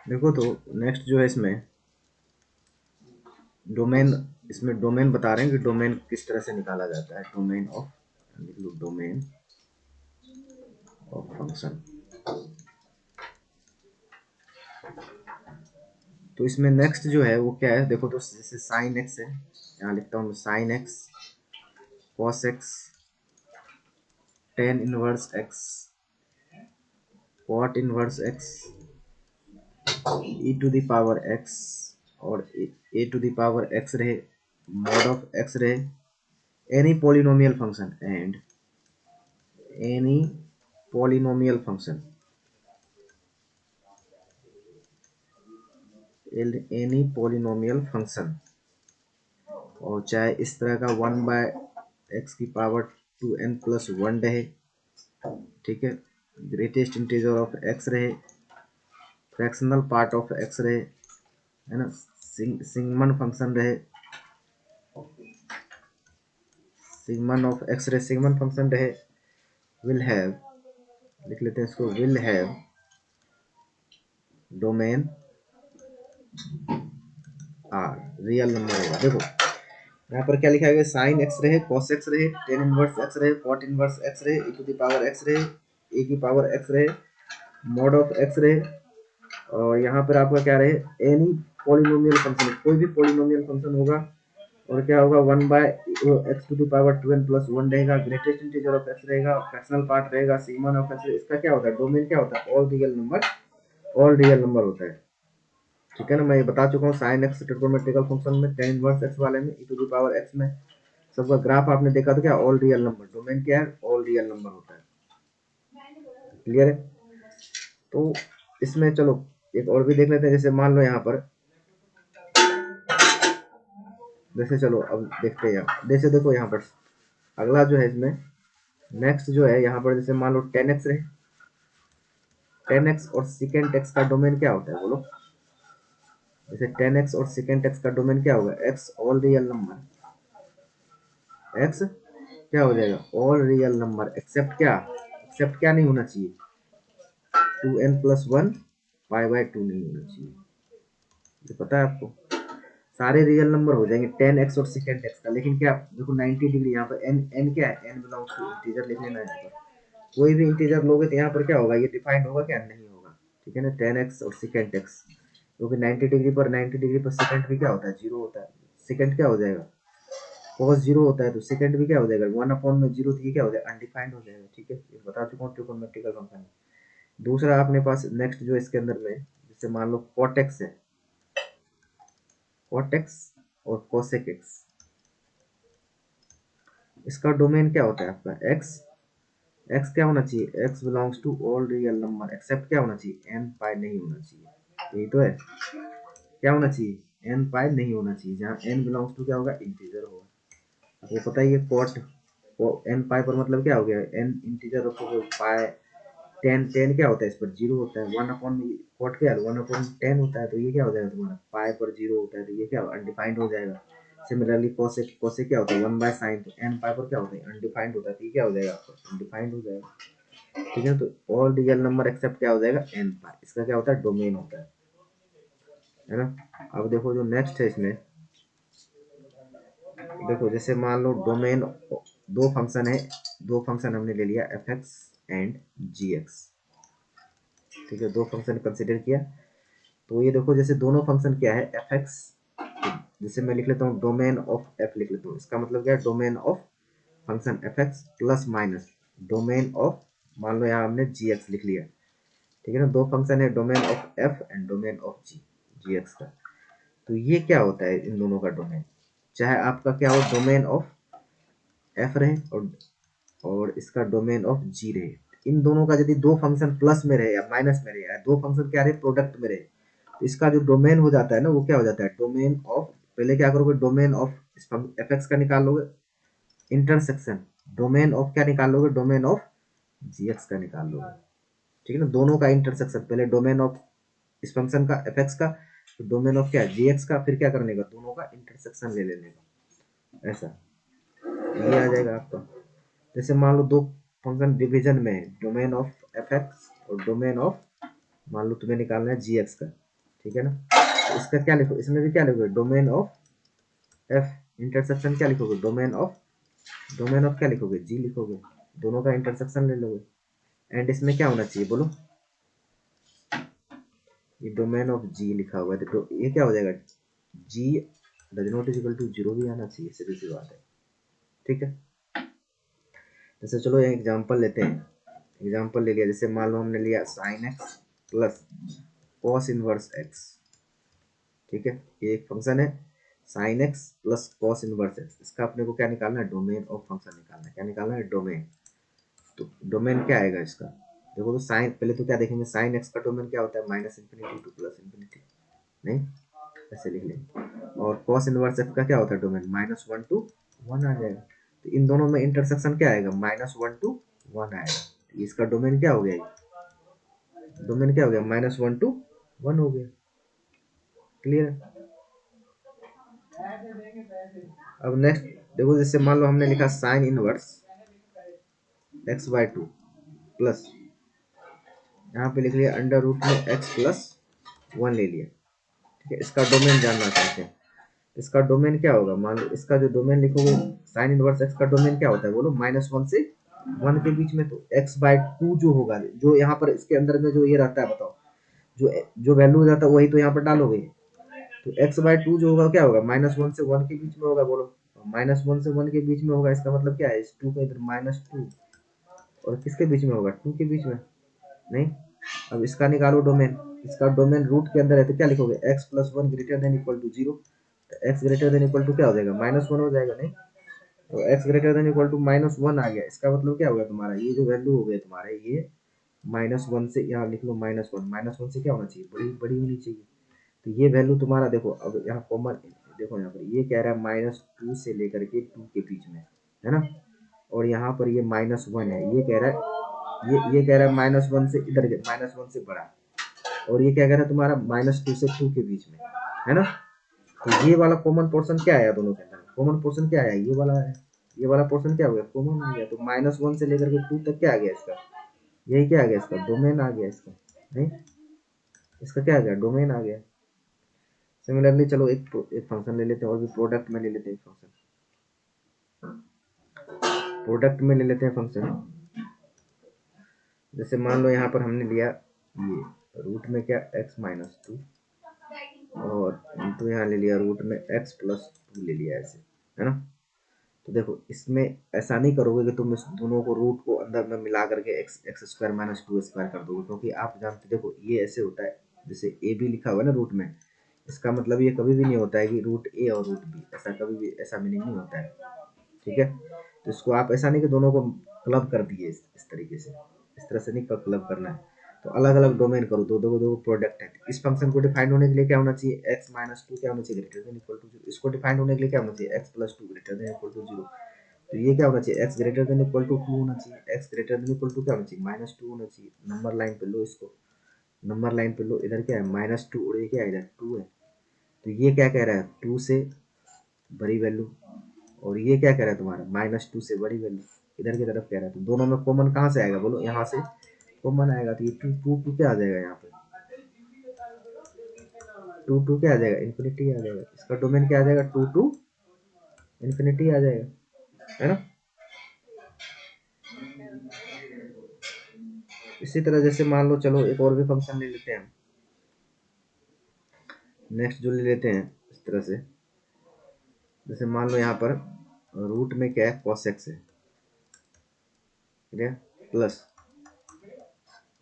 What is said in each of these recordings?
देखो तो नेक्स्ट जो है इसमें डोमेन, इसमें डोमेन बता रहे हैं कि डोमेन किस तरह से निकाला जाता है। डोमेन ऑफ, लिख लो डोमेन ऑफ फंक्शन। तो इसमें नेक्स्ट जो है वो क्या है, देखो तो जैसे साइन एक्स है, यहाँ लिखता हूँ sine x, cos x, tan inverse x, cot inverse x, e to the power x, और a to the power x रहे, मॉड ऑफ एक्स रहे, any polynomial function and any polynomial function, any polynomial function, और चाहे इस तरह का 1/x की power 2n+1 रहे, ठीक है, ग्रेटेस्ट इंटीजर ऑफ x रहे, फ्रैक्शनल पार्ट ऑफ x रहे, है ना, सिग्मन फंक्शन रहे, सिग्मन ऑफ x रहे, सिग्मन फंक्शन रहे, विल हैव, लिख लेते हैं इसको, will have domain R, real number होगा। देखो यहाँ पर क्या लिखा है, साइन एक्स रहे, कॉस एक्स रहे, टेन इनवर्स एक्स रहे, कॉट इनवर्स एक्स रहे, e to the power x रहे, ए की पावर एक्स रहे, मॉड ऑफ एक्स रहे, और यहाँ पर आपका क्या रहे, एनी पॉलिनोमियल फंक्शन, कोई भी पॉलिनोमियल फंक्शन होगा, और क्या होगा, 1/x to the power 2n+1 रहेगा, ग्रेटेस्ट इंटीजर ऑफ एक्स रहेगा, फ्रैक्शनल पार्ट रहेगा, सिग्मन ऑफ एक्स। इसका क्या होता है, डोमेन क्या होता है, all real number, all real number होता है। ठीक है ना, मैं ये बता चुका हूँ साइन एक्स ट्रिगोनोमेट्रिकल फंक्शन में, टेन इनवर्स एक्स वाले में, ई टू द पावर एक्स में, सबका ग्राफ आपने देखा तो क्या, ऑल रियल नंबर, डोमेन क्या है, ऑल रियल नंबर होता है। क्लियर है। तो इसमें चलो एक और भी देख लेते हैं, जैसे मान लो यहाँ पर, जैसे चलो अब देखते हैं यहाँ, जैसे देखो यहाँ पर अगला जो है इसमें नेक्स्ट जो है यहाँ पर, जैसे मान लो 10x रहे, 10x और सेकेंड एक्स का डोमेन क्या होता है बोलो, जैसे 10x और सेकेंड एक्स का डोमेन क्या होगा, x all real number, x क्या हो जाएगा, ऑल रियल नंबर, एक्सेप्ट क्या, एक्सेप्ट क्या नहीं होना चाहिए, 2n+1 π/2 नहीं होना चाहिए। ये पता है आपको, सारे रियल नंबर हो जाएंगे 10x और सेकेंड एक्स का, लेकिन क्या देखो 90 डिग्री यहाँ पर n, n क्या है, n बिलोंग्स टू इंटीजर लिख लेना है यहाँ पर, कोई भी इंटीजर लोगे तो यहाँ पर क्या होगा, ये डिफाइंड होगा क्या, नहीं होगा। ठीक है ना, 10x और सेकेंड एक्स, क्योंकि 90 डिग्री पर सेकेंड भी क्या होता है, जीरो होता है, सेकेंड क्या हो जाएगा, cos जीरो होता है, तो सेकेंड भी क्या हो जाएगा, 1/0, तो ये क्या हो जाएगा, अनडिफाइंड हो जाएगा। ठीक है, ये बता चुका हूँ ट्रिगोनोमेट्रिकल फंक्शन। दूसरा अपने पास नेक्स्ट जो इसके अंदर में, जैसे मान लो कॉटेक्स है, कॉटेक्स और कोसेक एक्स, इसका डोमेन क्या होता है आपका, एक्स, एक्स क्या होना चाहिए, x belongs to all real number, except क्या होना चाहिए, एन पाई नहीं होना चाहिए, यही तो है, क्या होना चाहिए, एन पाई नहीं होना चाहिए, जहाँ एन बिलोंग्स टू क्या होगा, इंटीजर होगा। आपको पता ही है कॉट एन पाई पर मतलब क्या हो गया, एन इंटीजर रखोगे, पाई टेन, टेन क्या होता है इस पर, जीरो होता है, 1/, कॉट क्या है, 1/10 होता है, तो ये क्या हो जाएगा तुम्हारा, पाई पर जीरो होता है, तो ये क्या अनडिफाइंड हो जाएगा। सिमिलरली कोसेक, कोसेक क्या होता है, 1/sin, तो एन पाई पर क्या होता है, अनडिफाइंड होता है, तो ये क्या हो जाएगा आपका, अनडिफाइंड हो जाएगा। ठीक है, तो ऑल रियल नंबर एक्सेप्ट क्या हो जाएगा, एन पाई, इसका क्या होता है, डोमेन होता है ना। अब देखो जो नेक्स्ट है इसमें, देखो जैसे मान लो डोमेन, दो फंक्शन है, दो फंक्शन हमने ले लिया, f x and g x. ठीक है, दो फंक्शन कंसिडर किया, तो ये देखो जैसे दोनों फंक्शन क्या है, एफ एक्स, जैसे मैं लिख लेता हूँ डोमेन ऑफ एफ लिख लेता हूँ, इसका मतलब क्या है, domain of function F x plus minus domain of, मान लो यहाँ हमने जी एक्स लिख लिया। ठीक है ना, दो फंक्शन है, domain of f and domain of g, g x का। तो ये क्या होता है इन दोनों का डोमेन, चाहे आपका क्या हो, डोमेन ऑफ एफ रहे और इसका डोमेन ऑफ जी रहे, इन दोनों का यदि दो फंक्शन प्लस में रहे या माइनस में रहे, या दो फंक्शन क्या रहे, प्रोडक्ट में रहे, तो इसका जो डोमेन हो जाता है ना, वो क्या हो जाता है, डोमेन ऑफ, पहले क्या करोगे, डोमेन ऑफ एफ एक्स का निकाल लोगे, इंटरसेक्शन, डोमेन ऑफ क्या निकाल लोगे, डोमेन ऑफ जी एक्स का निकाल लोगे। ठीक है ना, दोनों का इंटरसेक्शन, पहले डोमेन ऑफ इस फंक्शन का एफ एक्स का, तो डोमेन ऑफ क्या, जी एक्स का, फिर क्या करने का, दोनों का इंटरसेक्शन ले लेने का, ऐसा ये आ जाएगा आपका। जैसे मान लो दो फंक्शन डिवीजन में है, डोमेन ऑफ एफ एक्स और डोमेन ऑफ, मान लो तुम्हें निकालना है जी एक्स का, ठीक है ना। तो इसका क्या लिखो, इसमें भी क्या लिखोगे, डोमेन ऑफ एफ इंटरसेक्शन क्या लिखोगे, डोमेन ऑफ क्या लिखोगे, जी लिखोगे, दोनों का इंटरसेक्शन ले लोगे। एंड इसमें क्या होना चाहिए बोलो, ये डोमेन ऑफ जी लिखा हुआ है, तो ये क्या हो जाएगा, G does not is equal to zero भी आना चाहिए, सीधी सी बात है। ठीक है, जैसे चलो एक एग्जांपल लेते हैं, एग्जांपल ले लिया, जैसे मान लो हमने लिया sine x plus cos inverse x. ठीक है, ये एक फंक्शन है sine x plus cos inverse x, इसका अपने को क्या निकालना है, डोमेन ऑफ फंक्शन निकालना है। क्या निकालना है, डोमेन। तो डोमेन क्या आएगा इसका, देखो तो साइन, पहले तो क्या देखेंगे, साइन एक्स का डोमेन क्या होता है, minus infinity two plus infinity, नहीं ऐसे लिख लेंगे। और कॉस इनवर्स एक्स का क्या होता है domain, minus one to one आ जाएगा। तो इन दोनों में इंटरसेक्शन क्या आएगा, माइनस वन टू वन आएगा। तो इसका डोमेन क्या हो गया, डोमेन क्या हो गया, माइनस वन टू वन हो गया। क्लियर। अब नेक्स्ट देखो, जैसे मान लो हमने लिखा sine inverse x by two plus, यहाँ पे लिख लिया अंडर रूट में एक्स प्लस वन ले लिया। ठीक है, इसका डोमेन जानना चाहते हैं, इसका डोमेन क्या होगा, मान लो इसका जो डोमेन लिखोगे साइन इनवर्स एक्स का डोमेन क्या होता है बोलो, माइनस वन से वन के बीच में। तो एक्स बाय टू जो होगा, जो यहाँ पर इसके अंदर में जो ये रहता है बताओ, जो जो वैल्यू रहता है वही तो यहाँ पर डालोगे। तो एक्स बाय टू जो होगा क्या होगा, माइनस वन से वन के बीच में होगा बोलो, माइनस वन से वन के बीच में होगा, इसका मतलब क्या है, इस टू का इधर माइनस टू, और किसके बीच में होगा, टू के बीच में, नहीं। अब इसका निकालो डोमेन, इसका डोमेन रूट के अंदर है, तो क्या लिखोगे, x plus one greater than equal to zero. तो x greater than equal to क्या हो जाएगा, माइनस वन हो जाएगा, नहीं। तो x greater than equal to minus one आ गया, इसका मतलब क्या होगा तुम्हारा, ये जो वैल्यू हो गया तुम्हारा, ये माइनस वन से, यहाँ लिख लो माइनस वन से क्या होना चाहिए, बड़ी बड़ी होनी चाहिए। तो ये वैल्यू तुम्हारा देखो, अब यहाँ कॉमन देखो, यहाँ पर ये कह रहा है माइनस टू से लेकर के टू के बीच में, है ना। और यहाँ पर ये माइनस वन है, ये कह रहा है, ये कह रहा है माइनस वन से इधर के, माइनस वन से बड़ा। और ये क्या कह रहा है तुम्हारा, माइनस टू से टू के बीच में, है ना। तो ये वाला कॉमन पोर्शन क्या आया दोनों के अंदर, कॉमन पोर्शन क्या आया, ये वाला है, ये वाला पोर्शन क्या हो गया, कॉमन आ गया। तो माइनस वन से लेकर के टू तक क्या आ गया इसका, यही क्या आ गया इसका, डोमेन आ गया इसका, नहीं, इसका क्या आ गया, डोमेन आ गया। सिमिलरली चलो एक फंक्शन ले लेते हैं, और भी प्रोडक्ट में ले लेते हैं फंक्शन, प्रोडक्ट में ले लेते हैं फंक्शन। जैसे मान लो यहाँ पर हमने लिया ये रूट में क्या, x माइनस टू, और तो यहाँ ले लिया रूट में x प्लस टू ले लिया, ऐसे, है ना। तो देखो इसमें ऐसा नहीं करोगे कि तुम इस दोनों को रूट को अंदर में मिला करके x x square minus two square कर दोगे, क्योंकि आप जानते देखो ये ऐसे होता है, जैसे ए बी लिखा हुआ है ना रूट में, इसका मतलब ये कभी भी नहीं होता है कि रूट ए और रूट बी, ऐसा कभी भी ऐसा मीनिंग नहीं होता है। ठीक है, तो इसको आप ऐसा नहीं कि दोनों को क्लब कर दिए इस तरीके से, इस तरह से नहीं क्लब करना है। तो अलग अलग डोमेन करो, दो दो दो प्रोडक्ट है। इस फंक्शन को डिफाइन होने के लिए क्या होना चाहिए, एक्स माइनस टू क्या होना चाहिए, greater than equal to zero. इसको डिफाइन होने के लिए क्या होना चाहिए, x plus two greater than equal to zero. तो ये क्या होना चाहिए, x greater than equal to two होना चाहिए, x greater than equal to क्या होना चाहिए, माइनस टू होना चाहिए। नंबर लाइन पे लो इसको, नंबर लाइन पे लो, इधर क्या है माइनस टू, और ये क्या है इधर टू है। तो ये क्या कह रहा है, टू से बड़ी वैल्यू, और ये क्या कह रहा है तुम्हारा, माइनस टू से बड़ी वैल्यू, इधर की तरफ कह रहा है। तो दोनों में कॉमन कहाँ से आएगा बोलो, यहाँ से कॉमन आएगा। तो ये टू टू टू क्या आ जाएगा, यहाँ पे टू टू क्या आ जाएगा, इन्फिनिटी आ जाएगा। इसका डोमेन क्या आ जाएगा, टू टू इन्फिनिटी आ जाएगा, है ना। इसी तरह जैसे मान लो, चलो एक और भी फंक्शन ले लेते हैं, नेक्स्ट जो ले लेते हैं इस तरह से, जैसे मान लो यहाँ पर रूट में क्या है, cos x है, ठीक है, प्लस,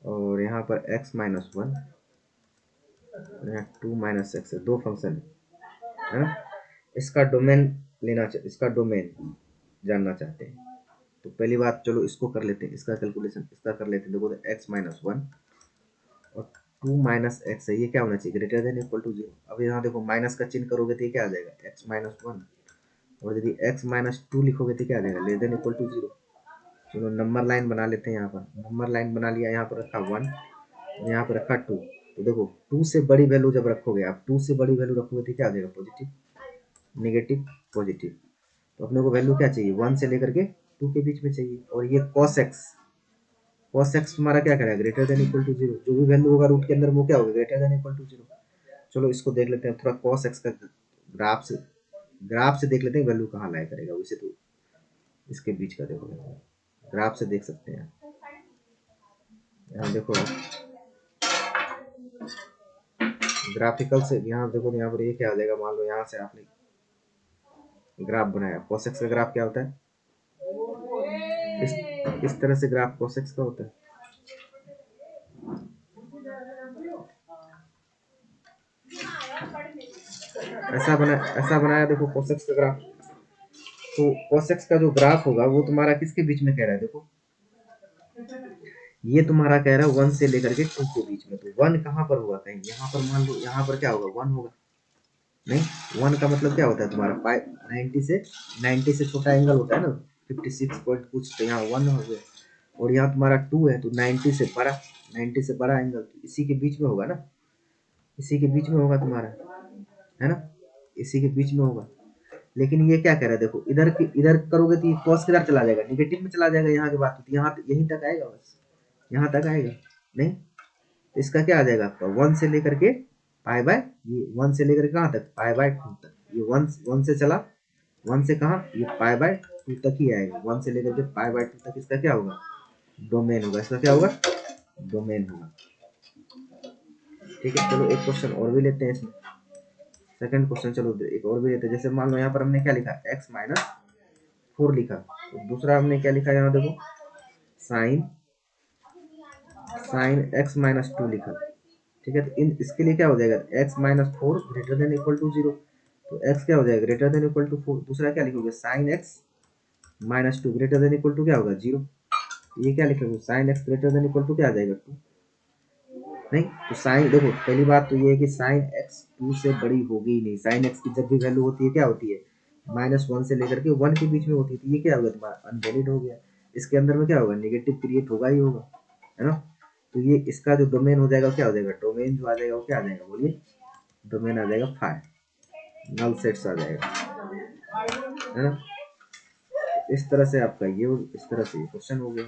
और यहाँ पर x माइनस वन, यहाँ टू माइनस एक्स है, दो फंक्शन है ना। इसका डोमेन इसका डोमेन जानना चाहते हैं। तो पहली बात चलो इसको कर लेते हैं, इसका कैलकुलेशन इसका कर लेते हैं। देखो तो x माइनस वन और टू माइनस एक्स है, ये क्या होना चाहिए, greater than equal to zero. अब यहाँ देखो माइनस का चिन्ह करोगे तो ये क्या आ जाएगा, x माइनस वन, और यदि x माइनस टू लिखोगे तो क्या आ जाएगा, less than equal to zero. चलो नंबर लाइन बना लेते हैं, यहाँ पर नंबर लाइन बना लिया, यहाँ पर रखा वन और यहाँ पर रखा टू। तो देखो टू से बड़ी वैल्यू जब रखोगे आप, टू से बड़ी वैल्यू रखोगे तो क्या आ जाएगा, पॉजिटिव, नेगेटिव, पॉजिटिव। तो अपने को वैल्यू क्या चाहिए, वन से लेकर के टू के बीच में चाहिए। और ये cos x हमारा क्या करेगा, greater than equal to zero. जो भी वैल्यू होगा रूट के अंदर वो क्या होगा, greater than equal to zero. चलो इसको देख लेते हैं थोड़ा, cos x का ग्राफ से देख लेते हैं वैल्यू कहाँ लाया करेगा। वैसे तो इसके बीच का देखो, ग्राफ से देख सकते हैं। यहाँ देखो ग्राफिकल से, यहाँ देखो यहाँ पर ये क्या हो जाएगा, मान लो यहाँ से आपने ग्राफ बनाया, cos x का ग्राफ क्या होता है, इस तरह से ग्राफ cos x का होता है। ऐसा बनाया देखो cos x का ग्राफ। तो cos x का जो ग्राफ होगा वो तुम्हारा किसके बीच में कह रहा है, देखो ये तुम्हारा कह रहा है 1 से लेकर के 2 के बीच में। तो 1 कहाँ पर होगा, कहीं यहाँ पर, मान लो यहाँ पर क्या होगा, 1 होगा। नहीं, 1 का मतलब क्या होता है तुम्हारा 90 से छोटा एंगल होता है ना, 56 पॉइंट कुछ, तो यहाँ 1 हो गया। और यहाँ तुम्हारा 2 है, तो 90 से बड़ा एंगल, तो इसी के बीच में होगा ना, इसी के बीच में होगा तुम्हारा, है ना, इसी के बीच में होगा। लेकिन ये क्या कह रहा है, देखो इधर करोगे तो ये cos किधर चला जाएगा, निगेटिव में चला जाएगा यहाँ के बाद, तो यहाँ यहीं तक आएगा, बस यहाँ तक आएगा। नहीं, तो इसका क्या आ जाएगा आपका 1 से लेकर के पाई बाय, ये 1 से लेकर के कहाँ तक, पाई बाय 2 तक। ये 1 से चला, 1 से कहाँ, ये पाई बाय 2 तक ही आएगा। 1 से लेकर के पाई बाय 2 तक इसका क्या होगा, डोमेन होगा। इसका क्या होगा, डोमेन होगा। ठीक है, चलो एक क्वेश्चन और भी लेते हैं इसमें, सेकंड क्वेश्चन। चलो एक और भी लेते हैं। जैसे मान लो यहाँ पर हमने क्या लिखा, x माइनस 4 लिखा, तो दूसरा हमने क्या लिखा, यहाँ देखो साइन x माइनस 2 लिखा। ठीक है, तो इन इसके लिए क्या हो जाएगा, x minus 4 greater than equal to 0। तो x क्या हो जाएगा, ग्रेटर देन इक्वल टू 4। दूसरा क्या लिखोगे, sine x minus 2 greater than equal to क्या होगा, 0। ये क्या लिखोगे, sine x greater than equal to क्या आ जाएगा, 2। नहीं, तो साइन, देखो पहली बात तो ये है कि साइन x 2 से बड़ी होगी ही नहीं। साइन x की जब भी वैल्यू होती है क्या होती है, -1 से लेकर के 1 के बीच में होती है। तो ये क्या होगा तुम्हारा, अनवैलिड हो गया। इसके अंदर में क्या होगा, नेगेटिव क्रिएट होगा ही होगा, है ना। तो ये इसका जो डोमेन हो जाएगा क्या हो जाएगा, डोमेन जो आ जाएगा वो क्या आ जाएगा, बोलिए, डोमेन आ जाएगा फाई, नल सेट्स आ जाएगा, है ना। इस तरह से आपका ये, इस तरह से क्वेश्चन हो गया।